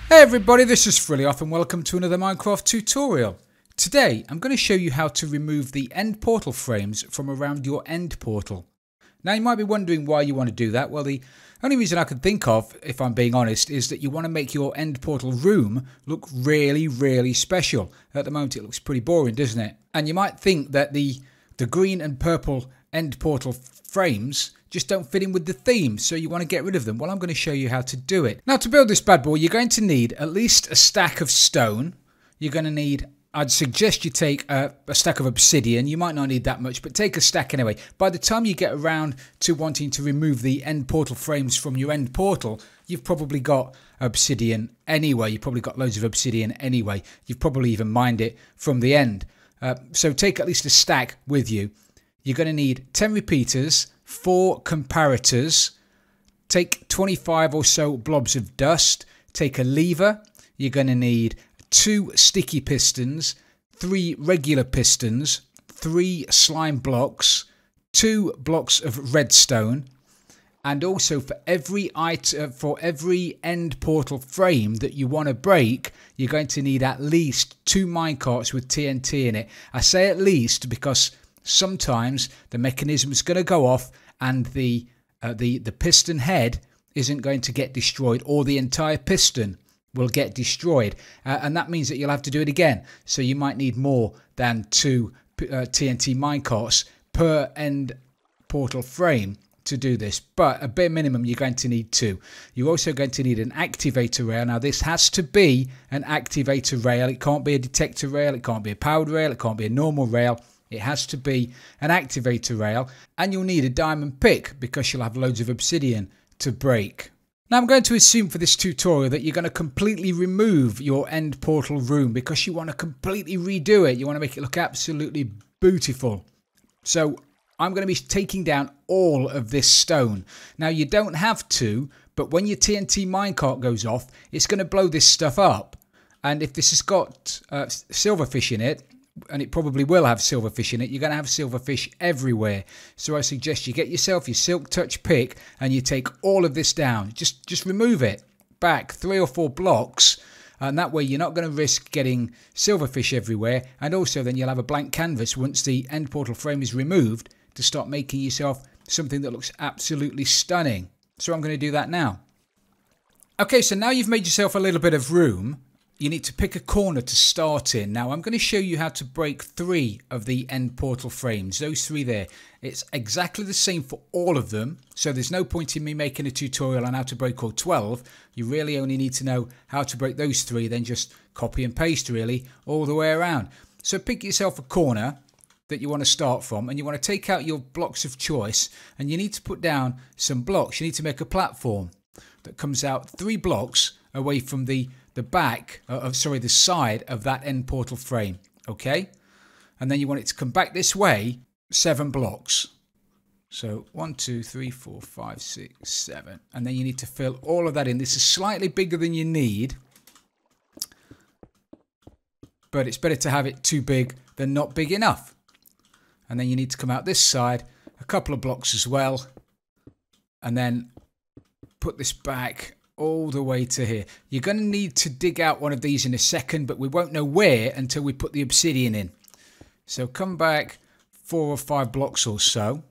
Hey everybody, this is Frilioth and welcome to another Minecraft tutorial. Today I'm going to show you how to remove the end portal frames from around your end portal. Now you might be wondering why you want to do that. Well, the only reason I can think of, if I'm being honest, is that you want to make your end portal room look really special. At the moment it looks pretty boring, doesn't it? And you might think that the green and purple end portal frames just don't fit in with the theme, so you want to get rid of them. Well, I'm going to show you how to do it. Now, to build this bad boy, you're going to need at least a stack of stone. You're going to need, I'd suggest you take a stack of obsidian. You might not need that much, but take a stack anyway. By the time you get around to wanting to remove the end portal frames from your end portal, you've probably got obsidian anyway. You've probably got loads of obsidian anyway. You've probably even mined it from the end. So take at least a stack with you. You're going to need 10 repeaters, 4 comparators, take 25 or so blobs of dust, take a lever. You're going to need 2 sticky pistons, 3 regular pistons, 3 slime blocks, 2 blocks of redstone, and also for every end portal frame that you want to break, you're going to need at least 2 minecarts with TNT in it. I say at least because sometimes the mechanism is going to go off and the piston head isn't going to get destroyed, or the entire piston will get destroyed, and that means that you'll have to do it again. So you might need more than 2 TNT minecarts per end portal frame to do this, but a bare minimum you're going to need 2. You're also going to need an activator rail. Now this has to be an activator rail. It can't be a detector rail, it can't be a powered rail, it can't be a normal rail. It has to be an activator rail, and you'll need a diamond pick because you'll have loads of obsidian to break. Now I'm going to assume for this tutorial that you're going to completely remove your end portal room because you want to completely redo it. You want to make it look absolutely beautiful. So I'm going to be taking down all of this stone. Now you don't have to, but when your TNT minecart goes off, it's going to blow this stuff up. And if this has got silverfish in it, and it probably will have silverfish in it, you're going to have silverfish everywhere. So I suggest you get yourself your silk touch pick and you take all of this down. Just remove it back 3 or 4 blocks, and that way you're not going to risk getting silverfish everywhere, and also then you'll have a blank canvas once the end portal frame is removed to start making yourself something that looks absolutely stunning. So I'm going to do that now. Okay, so now you've made yourself a little bit of room. You need to pick a corner to start in. Now I'm going to show you how to break 3 of the end portal frames, those 3 there. It's exactly the same for all of them, so there's no point in me making a tutorial on how to break all 12. You really only need to know how to break those 3, then just copy and paste really all the way around. So pick yourself a corner that you want to start from, and you want to take out your blocks of choice, and you need to put down some blocks. You need to make a platform that comes out 3 blocks away from the side of that end portal frame, okay? And then you want it to come back this way 7 blocks. So 1, 2, 3, 4, 5, 6, 7. And then you need to fill all of that in. This is slightly bigger than you need, but it's better to have it too big than not big enough. And then you need to come out this side a couple of blocks as well, and then put this back all the way to here. You're going to need to dig out one of these in a second, but we won't know where until we put the obsidian in. So come back 4 or 5 blocks or so,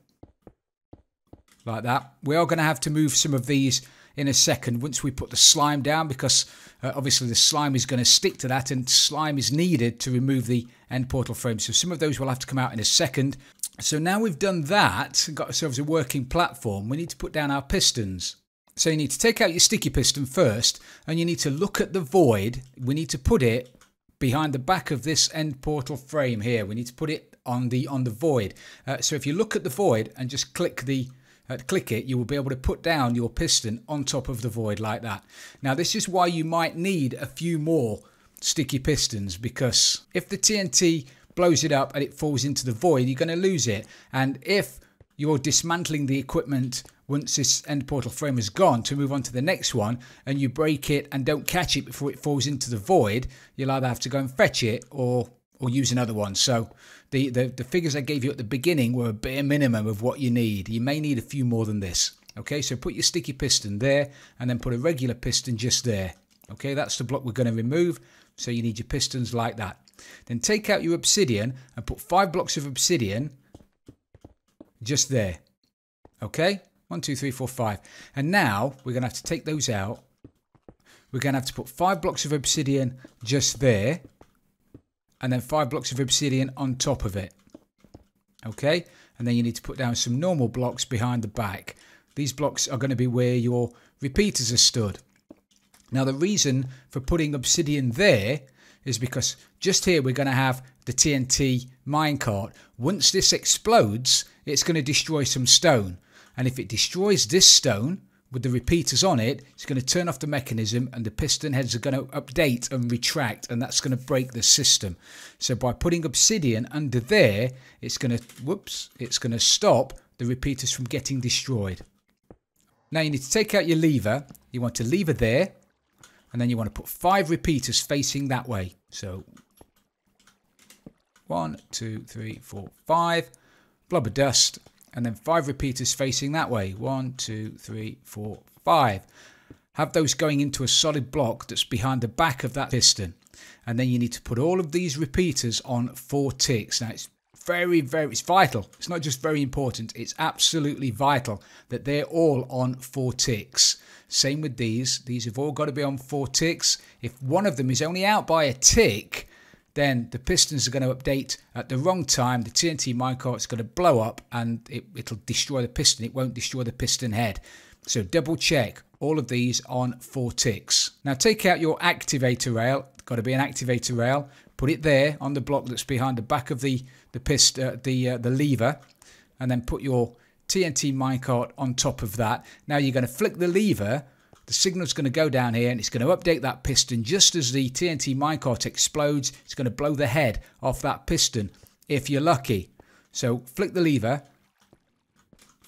like that. We are going to have to move some of these in a second once we put the slime down, because obviously the slime is going to stick to that, and slime is needed to remove the end portal frame. So some of those will have to come out in a second. So now we've done that, got ourselves a working platform, we need to put down our pistons. So you need to take out your sticky piston first, and you need to look at the void. We need to put it behind the back of this end portal frame here. We need to put it on the void. So if you look at the void and just click it, you will be able to put down your piston on top of the void like that. Now this is why you might need a few more sticky pistons, because if the TNT blows it up and it falls into the void, you're going to lose it. And if you're dismantling the equipment once this end portal frame is gone to move on to the next one, and you break it and don't catch it before it falls into the void, you'll either have to go and fetch it or use another one. So the figures I gave you at the beginning were a bare minimum of what you need. You may need a few more than this. Okay, so put your sticky piston there, and then put a regular piston just there. Okay, that's the block we're going to remove. So you need your pistons like that. Then take out your obsidian and put 5 blocks of obsidian just there. Okay, 1, 2, 3, 4, 5. And now we're going to have to take those out. We're going to have to put 5 blocks of obsidian just there. And then 5 blocks of obsidian on top of it. Okay, and then you need to put down some normal blocks behind the back. These blocks are going to be where your repeaters are stood. Now the reason for putting obsidian there is because just here we're going to have the TNT minecart. Once this explodes, it's going to destroy some stone. And if it destroys this stone with the repeaters on it, it's going to turn off the mechanism and the piston heads are going to update and retract, and that's going to break the system. So by putting obsidian under there, it's going to stop the repeaters from getting destroyed. Now you need to take out your lever. You want a lever there, and then you want to put 5 repeaters facing that way. So 1, 2, 3, 4, 5. Blob of dust. And then 5 repeaters facing that way. 1, 2, 3, 4, 5. Have those going into a solid block that's behind the back of that piston. And then you need to put all of these repeaters on 4 ticks. Now it's it's vital. It's not just very important. It's absolutely vital that they're all on 4 ticks. Same with these. These have all got to be on 4 ticks. If one of them is only out by a tick, then the pistons are going to update at the wrong time. The TNT minecart is going to blow up and it'll destroy the piston. It won't destroy the piston head. So double check all of these on 4 ticks. Now take out your activator rail. Got to be an activator rail. Put it there on the block that's behind the back of the lever, and then put your TNT minecart on top of that. Now you're going to flick the lever. The signal's going to go down here and it's going to update that piston just as the TNT minecart explodes. It's going to blow the head off that piston if you're lucky. So flick the lever,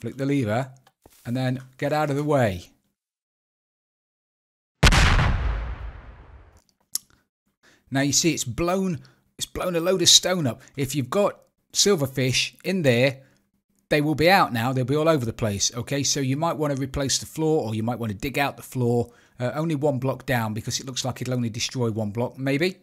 and then get out of the way. Now you see it's blown a load of stone up. If you've got silverfish in there, they will be out now. They'll be all over the place. Okay, so you might want to replace the floor, or you might want to dig out the floor. Only 1 block down, because it looks like it'll only destroy 1 block, maybe.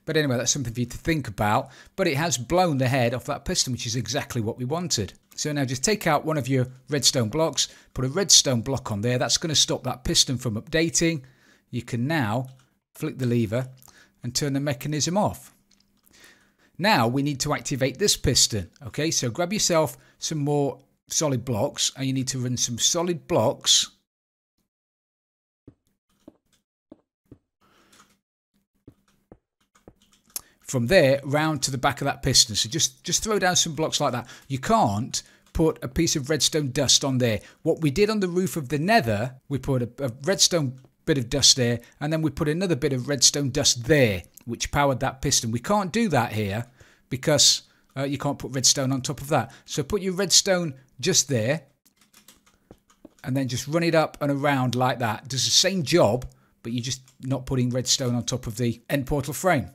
But anyway, that's something for you to think about. But it has blown the head off that piston, which is exactly what we wanted. So now just take out one of your redstone blocks, put a redstone block on there. That's going to stop that piston from updating. You can now flick the lever and turn the mechanism off. Now we need to activate this piston. Okay, so grab yourself some more solid blocks, and you need to run some solid blocks from there round to the back of that piston. So just throw down some blocks like that. You can't put a piece of redstone dust on there. What we did on the roof of the nether, we put a redstone bit of dust there, and then we put another bit of redstone dust there, which powered that piston. We can't do that here because you can't put redstone on top of that. So put your redstone just there, and then just run it up and around like that. It does the same job, but you're just not putting redstone on top of the end portal frame.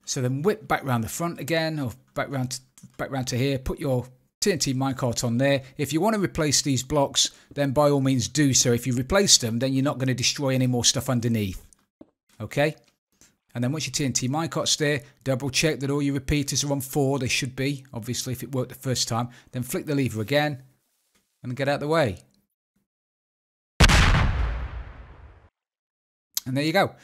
So then whip back round the front again, or back round to here. Put your TNT minecart on there. If you want to replace these blocks, then by all means do so. If you replace them, then you're not going to destroy any more stuff underneath. Okay? And then once your TNT minecart's there, double check that all your repeaters are on 4. They should be, obviously, if it worked the first time. Then flick the lever again and get out of the way. And there you go.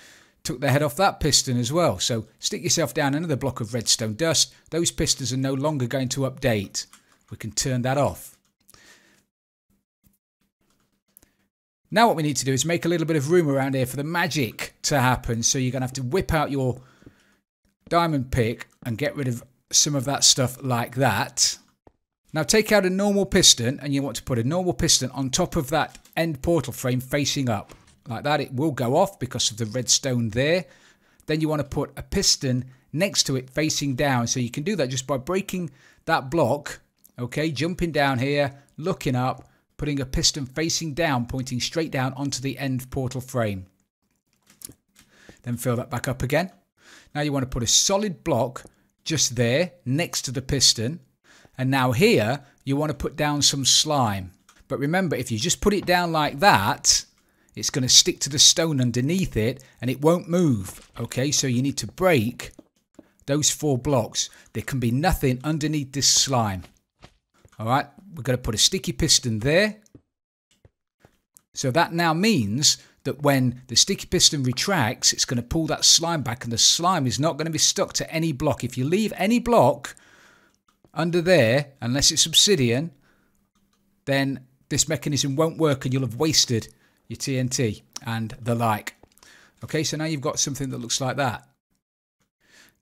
Took the head off that piston as well. So stick yourself down another block of redstone dust. Those pistons are no longer going to update. We can turn that off. Now what we need to do is make a little bit of room around here for the magic to happen. So you're going to have to whip out your diamond pick and get rid of some of that stuff like that. Now take out a normal piston, and you want to put a normal piston on top of that end portal frame facing up. Like that. It will go off because of the redstone there. Then you want to put a piston next to it facing down. So you can do that just by breaking that block. Okay, jumping down here, looking up, putting a piston facing down, pointing straight down onto the end portal frame. Then fill that back up again. Now you want to put a solid block just there next to the piston. And now here you want to put down some slime. But remember, if you just put it down like that, it's going to stick to the stone underneath it and it won't move. Okay, so you need to break those 4 blocks. There can be nothing underneath this slime. Alright, we're going to put a sticky piston there. So that now means that when the sticky piston retracts, it's going to pull that slime back and the slime is not going to be stuck to any block. If you leave any block under there, unless it's obsidian, then this mechanism won't work and you'll have wasted your TNT and the like. Okay, so now you've got something that looks like that.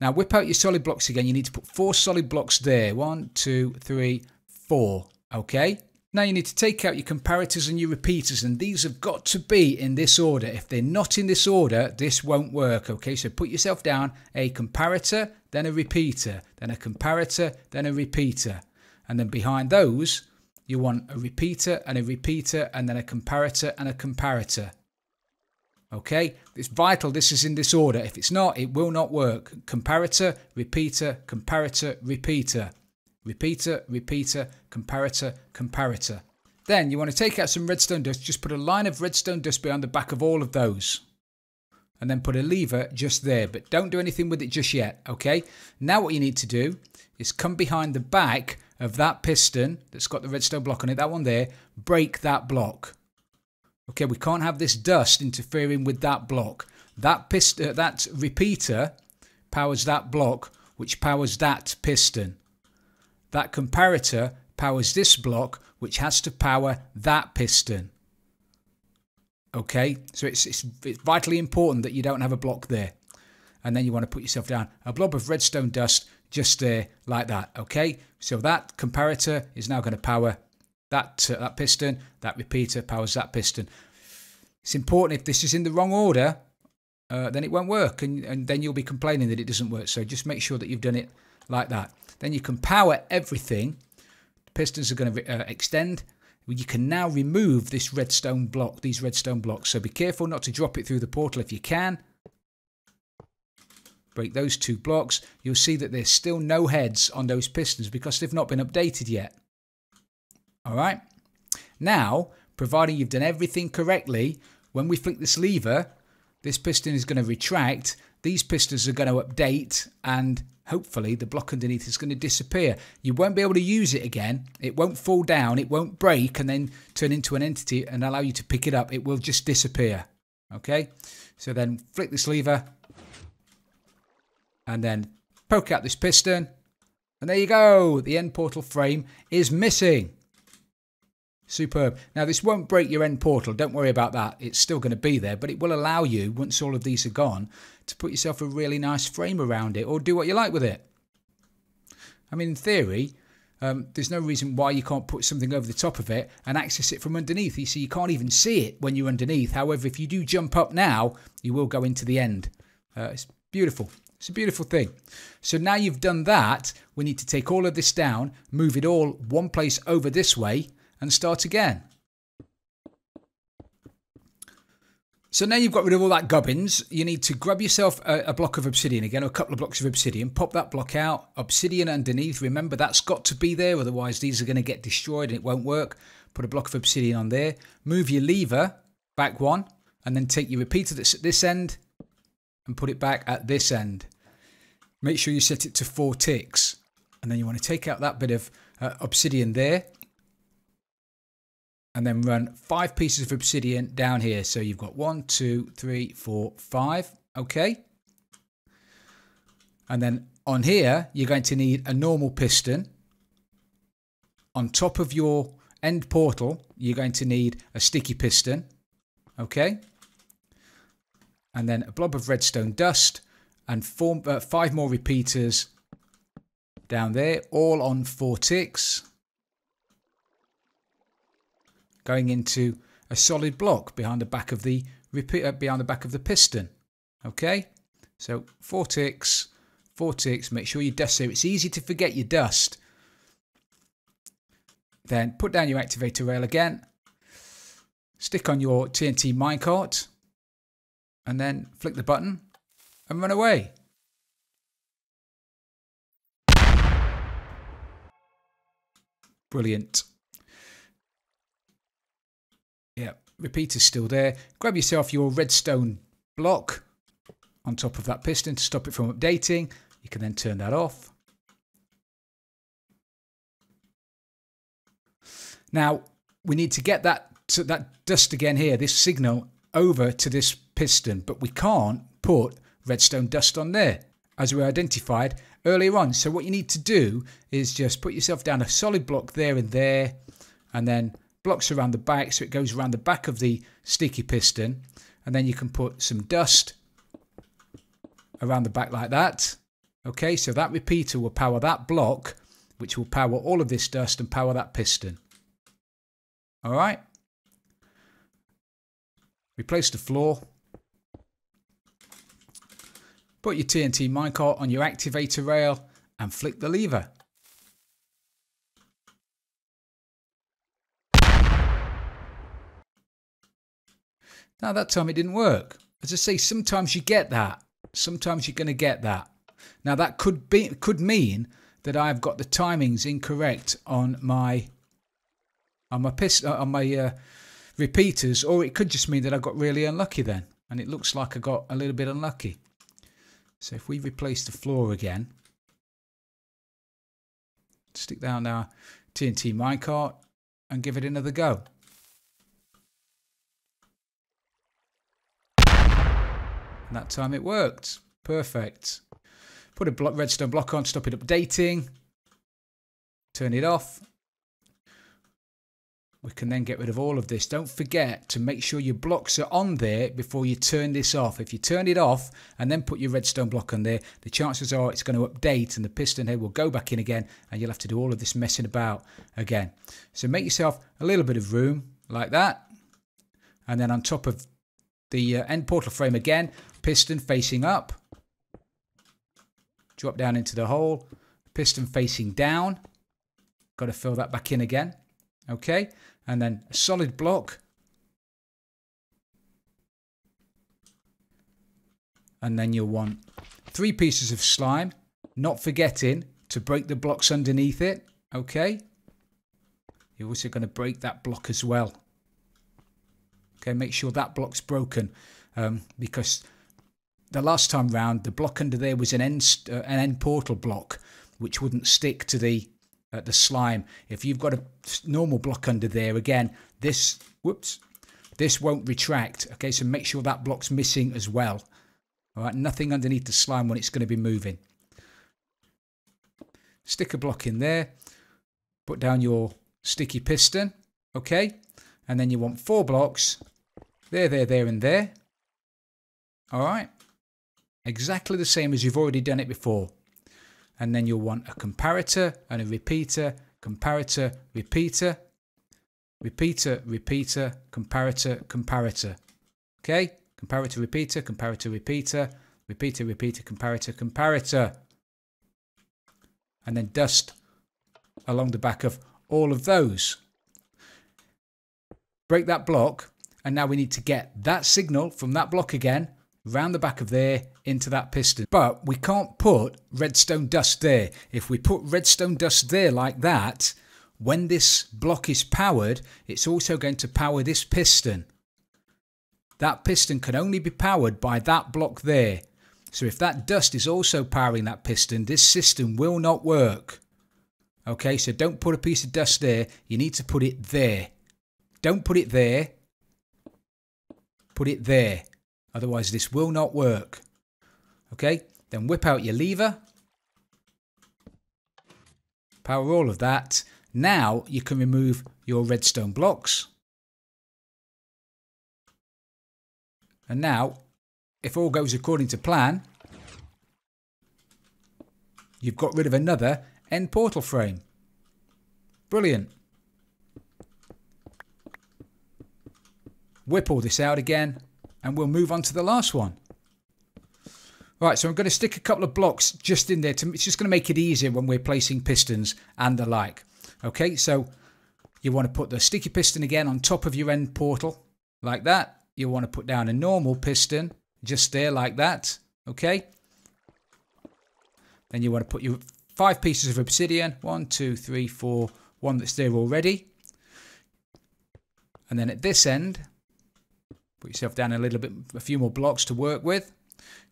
Now whip out your solid blocks again. You need to put 4 solid blocks there. 1, 2, 3, 4. Okay. Now you need to take out your comparators and your repeaters, and these have got to be in this order. If they're not in this order, this won't work. Okay, so put yourself down, a comparator, then a repeater, then a comparator, then a repeater. And then behind those, you want a repeater, and then a comparator and a comparator. Okay, it's vital this is in this order. If it's not, it will not work. Comparator, repeater, comparator, repeater. Repeater, repeater, comparator, comparator. Then you want to take out some redstone dust. Just put a line of redstone dust behind the back of all of those. And then put a lever just there. But don't do anything with it just yet. Okay. Now what you need to do is come behind the back of that piston that's got the redstone block on it. That one there. Break that block. Okay. We can't have this dust interfering with that block. That piston, that repeater powers that block, which powers that piston. That comparator powers this block, which has to power that piston. Okay, so it's vitally important that you don't have a block there. And then you want to put yourself down a blob of redstone dust just there, like that. Okay, so that comparator is now going to power that piston. That repeater powers that piston. It's important. If this is in the wrong order, then it won't work, and then you'll be complaining that it doesn't work. So just make sure that you've done it like that. Then you can power everything. The pistons are going to extend. You can now remove this redstone block, these redstone blocks. So be careful not to drop it through the portal if you can. Break those 2 blocks. You'll see that there's still no heads on those pistons because they've not been updated yet. All right. Now, providing you've done everything correctly, when we flick this lever, this piston is going to retract. These pistons are going to update, and hopefully the block underneath is going to disappear. You won't be able to use it again. It won't fall down. It won't break and then turn into an entity and allow you to pick it up. It will just disappear. Okay? So then flick this lever and then poke out this piston. And there you go. The end portal frame is missing. Superb. Now this won't break your end portal. Don't worry about that. It's still going to be there, but it will allow you, once all of these are gone, to put yourself a really nice frame around it or do what you like with it. I mean, in theory, there's no reason why you can't put something over the top of it and access it from underneath. You see, you can't even see it when you're underneath. However, if you do jump up now, you will go into the end. It's beautiful. It's a beautiful thing. So now you've done that, we need to take all of this down, move it all one place over this way, and start again. So now you've got rid of all that gubbins, you need to grab yourself a block of obsidian again, or a couple of blocks of obsidian, pop that block out, obsidian underneath, remember that's got to be there, otherwise these are going to get destroyed and it won't work. Put a block of obsidian on there, move your lever back 1, and then take your repeater that's at this end and put it back at this end. Make sure you set it to 4 ticks, and then you want to take out that bit of obsidian there, and then run 5 pieces of obsidian down here. So you've got 1, 2, 3, 4, 5. Okay. And then on here, you're going to need a normal piston. On top of your end portal, you're going to need a sticky piston. Okay. And then a blob of redstone dust and 5 more repeaters down there, all on 4 ticks. Going into a solid block behind the back of the piston. Okay, so 4 ticks, 4 ticks. Make sure you dust here. It's easy to forget your dust. Then put down your activator rail again. Stick on your TNT minecart, and then flick the button and run away. Brilliant. Yeah, repeater's still there. Grab yourself your redstone block on top of that piston to stop it from updating. You can then turn that off. Now, we need to get that dust again here, this signal, over to this piston, but we can't put redstone dust on there, as we identified earlier on. So what you need to do is just put yourself down a solid block there and there, and then blocks around the back, so it goes around the back of the sticky piston, and then you can put some dust around the back like that. Okay, so that repeater will power that block, which will power all of this dust and power that piston. All right. Replace the floor. Put your TNT minecart on your activator rail and flick the lever. Now that time it didn't work. As I say, sometimes you get that. Sometimes you're going to get that. Now that could mean that I've got the timings incorrect on my repeaters, or it could just mean that I got really unlucky then, and it looks like I got a little bit unlucky. So if we replace the floor again, stick down our TNT minecart and give it another go. And that time it worked. Perfect. Put a redstone block on, stop it updating. Turn it off. We can then get rid of all of this. Don't forget to make sure your blocks are on there before you turn this off. If you turn it off and then put your redstone block on there, the chances are it's going to update and the piston head will go back in again, and you'll have to do all of this messing about again. So make yourself a little bit of room like that. And then on top of the end portal frame again, piston facing up. Drop down into the hole. Piston facing down. Got to fill that back in again. Okay, and then a solid block, and then you'll want 3 pieces of slime, not forgetting to break the blocks underneath it. Okay, you're also going to break that block as well. Okay, make sure that block's broken, because the last time round the block under there was an end portal block, which wouldn't stick to the slime. If you've got a normal block under there, again, this won't retract. Okay, so make sure that block's missing as well. All right, nothing underneath the slime when it's going to be moving. Stick a block in there. Put down your sticky piston. Okay, and then you want 4 blocks. There, and there. All right, exactly the same as you've already done it before. And then you'll want a comparator and a repeater, comparator, repeater, repeater, repeater, comparator, comparator. Okay? Comparator, repeater, comparator, repeater, repeater, repeater, comparator, comparator. And then dust along the back of all of those. Break that block, and now we need to get that signal from that block again, round the back of there into that piston. But we can't put redstone dust there. If we put redstone dust there like that, when this block is powered, it's also going to power this piston. That piston can only be powered by that block there. So if that dust is also powering that piston, this system will not work. Okay, so don't put a piece of dust there. You need to put it there. Don't put it there. Put it there. Otherwise, this will not work. Okay, then whip out your lever. Power all of that. Now you can remove your redstone blocks. And now, if all goes according to plan, you've got rid of another end portal frame. Brilliant. Whip all this out again, and we'll move on to the last one. Right, so I'm going to stick a couple of blocks just in there. It's just going to make it easier when we're placing pistons and the like. Okay, so you want to put the sticky piston again on top of your end portal, like that. You want to put down a normal piston, just there, like that. Okay. Then you want to put your 5 pieces of obsidian. 1, 2, 3, 4. One that's there already. And then at this end, put yourself down a few more blocks to work with.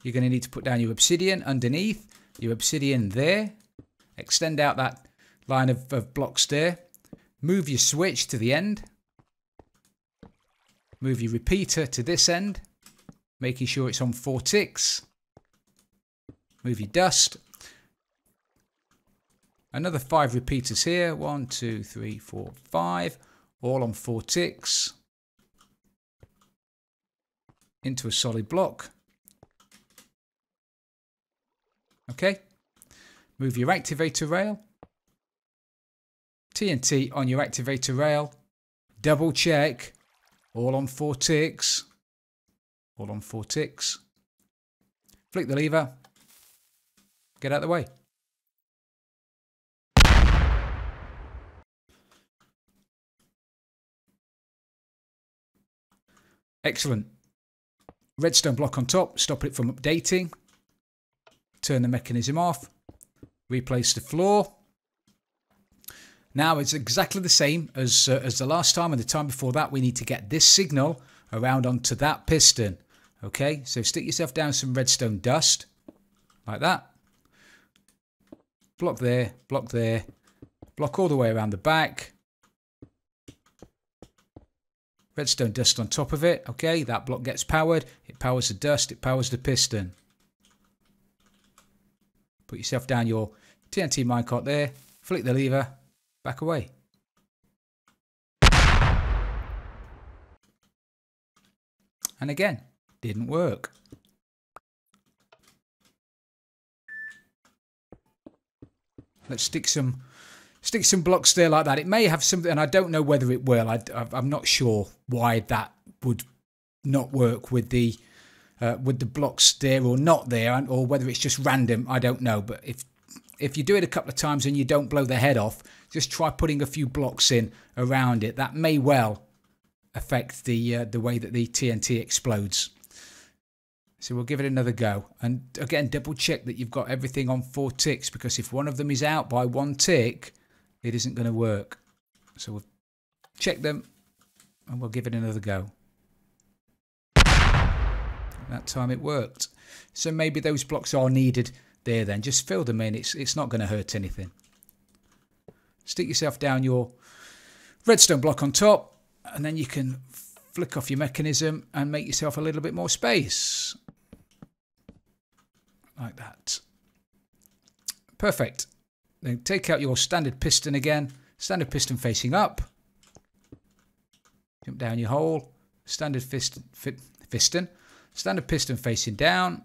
You're going to need to put down your obsidian underneath, your obsidian there. Extend out that line of blocks there. Move your switch to the end. Move your repeater to this end, making sure it's on 4 ticks. Move your dust. Another 5 repeaters here. 1, 2, 3, 4, 5. All on 4 ticks. Into a solid block. Okay. Move your activator rail. TNT on your activator rail. Double check. All on 4 ticks. All on 4 ticks. Flick the lever. Get out of the way. Excellent. Redstone block on top. Stop it from updating. Turn the mechanism off. Replace the floor. Now it's exactly the same as the last time and the time before that. We need to get this signal around onto that piston. Okay, so stick yourself down some redstone dust. Like that. Block there, block there. Block all the way around the back. Redstone dust on top of it. Okay, that block gets powered. It powers the dust, it powers the piston. Put yourself down your TNT minecart there. Flick the lever. Back away. And again, didn't work. Let's stick some blocks there like that. It may have something, and I don't know whether it will. I'm not sure why that would not work with the blocks there or not there, or whether it's just random. I don't know. But if you do it a couple of times and you don't blow the head off, just try putting a few blocks in around it. That may well affect the way that the TNT explodes. So we'll give it another go. And again, double check that you've got everything on 4 ticks, because if one of them is out by 1 tick, it isn't going to work. So we'll check them and we'll give it another go. That time it worked. So maybe those blocks are needed there then. Just fill them in. It's not going to hurt anything. Stick yourself down your redstone block on top, and then you can flick off your mechanism and make yourself a little bit more space. Like that. Perfect. Then take out your standard piston again. Standard piston facing up. Jump down your hole. Standard piston. Standard piston facing down.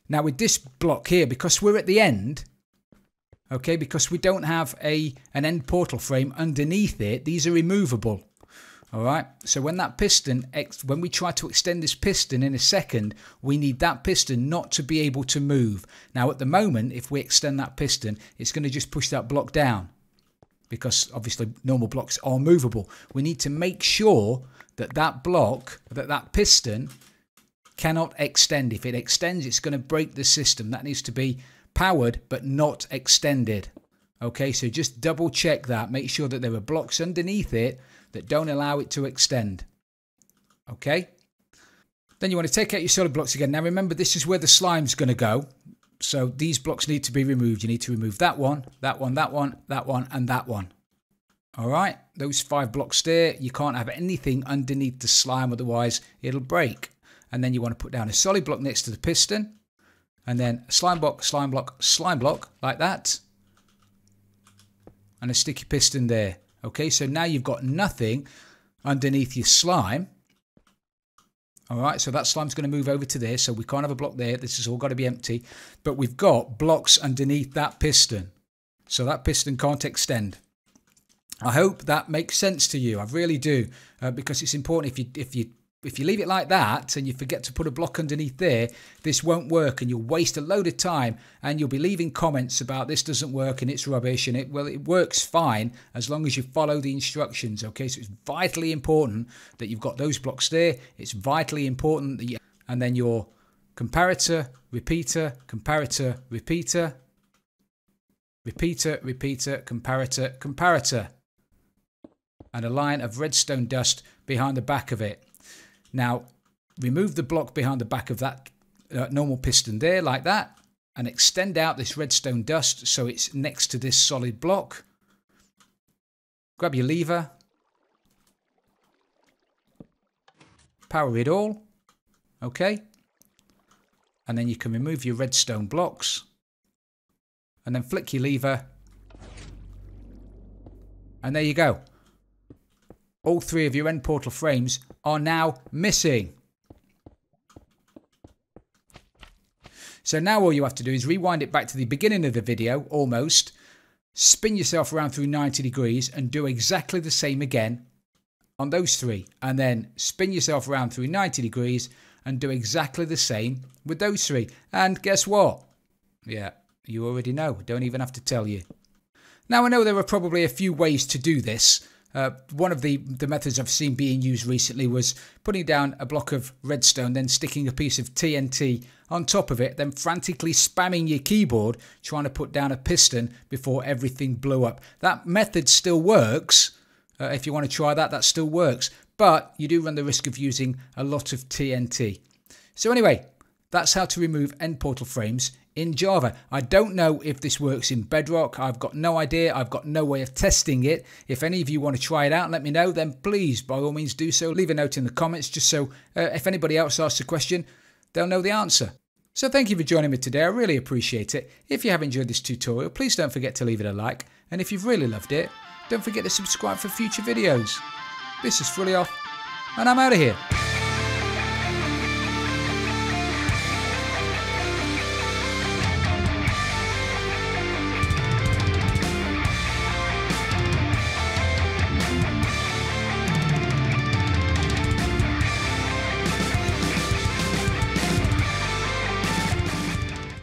Now with this block here, because we're at the end, okay, because we don't have an end portal frame underneath it, these are removable. All right, so when that piston, when we try to extend this piston in a second, we need that piston not to be able to move. Now at the moment, if we extend that piston, it's going to just push that block down, because obviously normal blocks are movable. We need to make sure that that block, that piston cannot extend. If it extends, it's going to break the system. That needs to be powered but not extended. Okay, so just double check that. Make sure that there are blocks underneath it that don't allow it to extend. Okay, then you want to take out your solid blocks again. Now remember, this is where the slime's going to go, so these blocks need to be removed. You need to remove that one, that one, that one, that one, and that one. All right, those 5 blocks there. You can't have anything underneath the slime, otherwise it'll break. And then you want to put down a solid block next to the piston, and then a slime block, slime block, slime block, like that, and a sticky piston there. Okay, so now you've got nothing underneath your slime. All right, so that slime's going to move over to there, so we can't have a block there. This has all got to be empty, but we've got blocks underneath that piston, so that piston can't extend. I hope that makes sense to you. I really do, because it's important. If you leave it like that and you forget to put a block underneath there, this won't work, and you'll waste a load of time, and you'll be leaving comments about this doesn't work and it's rubbish. And it works fine as long as you follow the instructions. Okay, so it's vitally important that you've got those blocks there. It's vitally important that and then your comparator, repeater, comparator, repeater. repeater, repeater, comparator, comparator. And a line of redstone dust behind the back of it. Now, remove the block behind the back of that normal piston there, like that. And extend out this redstone dust so it's next to this solid block. Grab your lever. Power it all. Okay. And then you can remove your redstone blocks. And then flick your lever. And there you go. All three of your end portal frames are now missing. So now all you have to do is rewind it back to the beginning of the video, almost. Spin yourself around through 90 degrees and do exactly the same again on those three. And then spin yourself around through 90 degrees and do exactly the same with those three. And guess what? Yeah, you already know. Don't even have to tell you. Now I know there are probably a few ways to do this. One of the methods I've seen being used recently was putting down a block of redstone, then sticking a piece of TNT on top of it, then frantically spamming your keyboard trying to put down a piston before everything blew up. That method still works. If you want to try that, that still works. But you do run the risk of using a lot of TNT. So anyway, that's how to remove end portal frames in Java. I don't know if this works in Bedrock. I've got no idea. I've got no way of testing it. If any of you want to try it out and let me know, then please, by all means, do so. Leave a note in the comments just so if anybody else asks a question, they'll know the answer. So thank you for joining me today. I really appreciate it. If you have enjoyed this tutorial, please don't forget to leave it a like. And if you've really loved it, don't forget to subscribe for future videos. This is Fully Off, and I'm out of here.